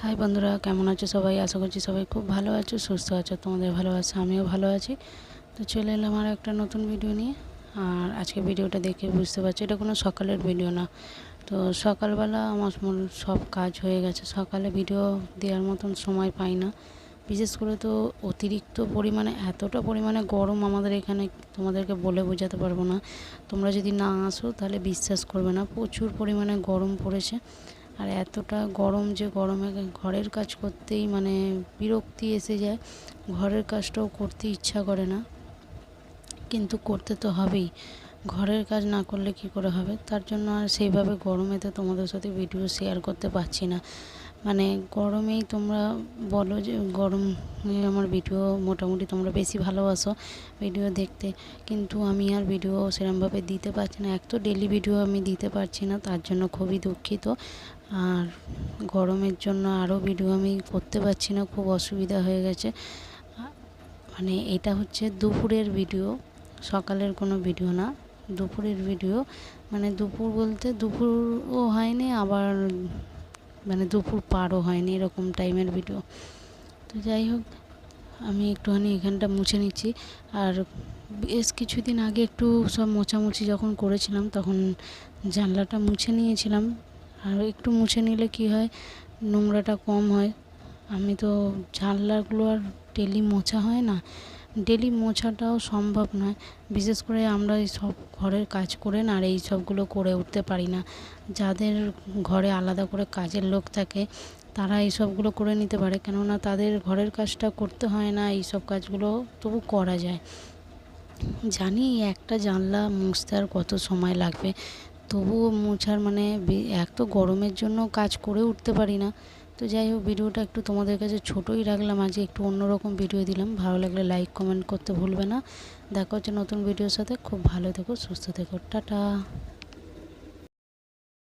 High বন্ধুরা, কেমন আছো সবাই? আশা করছি সবাই খুব ভালো আছো, সুস্থ আছো। তোমাদের ভালোবাসা আমিও ভালো আছি। তো চলে এলাম আর একটা নতুন ভিডিও নিয়ে। আর আজকে ভিডিওটা দেখে বুঝতে পারছি এটা কোনো সকালের ভিডিও না। তো সকালবেলা আমার সব কাজ হয়ে গেছে, সকালে ভিডিও দেওয়ার মতন সময় পাই না। বিশেষ করে তো অতিরিক্ত পরিমাণে, এতটা পরিমাণে গরম আমাদের এখানে তোমাদেরকে বলে বোঝাতে পারবো না। তোমরা যদি না আসো তাহলে বিশ্বাস করবে না, প্রচুর পরিমাণে গরম পড়েছে। আর এতটা গরম যে গরমে ঘরের কাজ করতেই মানে বিরক্তি এসে যায়, ঘরের কাজটাও করতে ইচ্ছা করে না, কিন্তু করতে তো হবেই। ঘরের কাজ না করলে কি করে হবে? তার জন্য আর সেইভাবে গরমেতে তোমাদের সাথে ভিডিও শেয়ার করতে পারছি না। মানে গরমেই তোমরা বলো যে গরমে আমার ভিডিও মোটামুটি তোমরা বেশি ভালোবাসো ভিডিও দেখতে, কিন্তু আমি আর ভিডিও সেরকমভাবে দিতে পারছি না। এক তো ডেলি ভিডিও আমি দিতে পারছি না, তার জন্য খুবই দুঃখিত। আর গরমের জন্য আরও ভিডিও আমি করতে পারছি না, খুব অসুবিধা হয়ে গেছে। মানে এটা হচ্ছে দুপুরের ভিডিও, সকালের কোনো ভিডিও না, দুপুরের ভিডিও। মানে দুপুর বলতে দুপুরও হয়নি, আবার মানে দুপুর পারও হয়নি, এরকম টাইমের ভিডিও। তো যাই হোক, আমি একটুখানি এখানটা মুছে নিচ্ছি। আর বেশ কিছুদিন আগে একটু সব মোছামুছি যখন করেছিলাম তখন জানলাটা মুছে নিয়েছিলাম। আর একটু মুছে নিলে কি হয়, নোংরাটা কম হয়। আমি তো জানলাগুলো আর ডেলি মোছা হয় না, ডেলি মোছাটাও সম্ভব নয়। বিশেষ করে আমরা এই সব ঘরের কাজ করে না, আর এই সবগুলো করে উঠতে পারি না। যাদের ঘরে আলাদা করে কাজের লোক থাকে তারা এই সবগুলো করে নিতে পারে, কেননা তাদের ঘরের কাজটা করতে হয় না, এই সব কাজগুলো তবু করা যায়। জানি একটা জানলা মুছতে আর কত সময় লাগবে, তবুও মোছার মানে এক তো গরমের জন্য কাজ করে উঠতে পারি না। তো যাই হোক, ভিডিওটা একটু তোমাদের কাছে ছোটোই রাখলাম, আজকে একটু অন্যরকম ভিডিও দিলাম। ভালো লাগলে লাইক কমেন্ট করতে ভুলবে না। দেখা হচ্ছে নতুন ভিডিওর সাথে। খুব ভালো থেকো, সুস্থ থেকো, টাটা।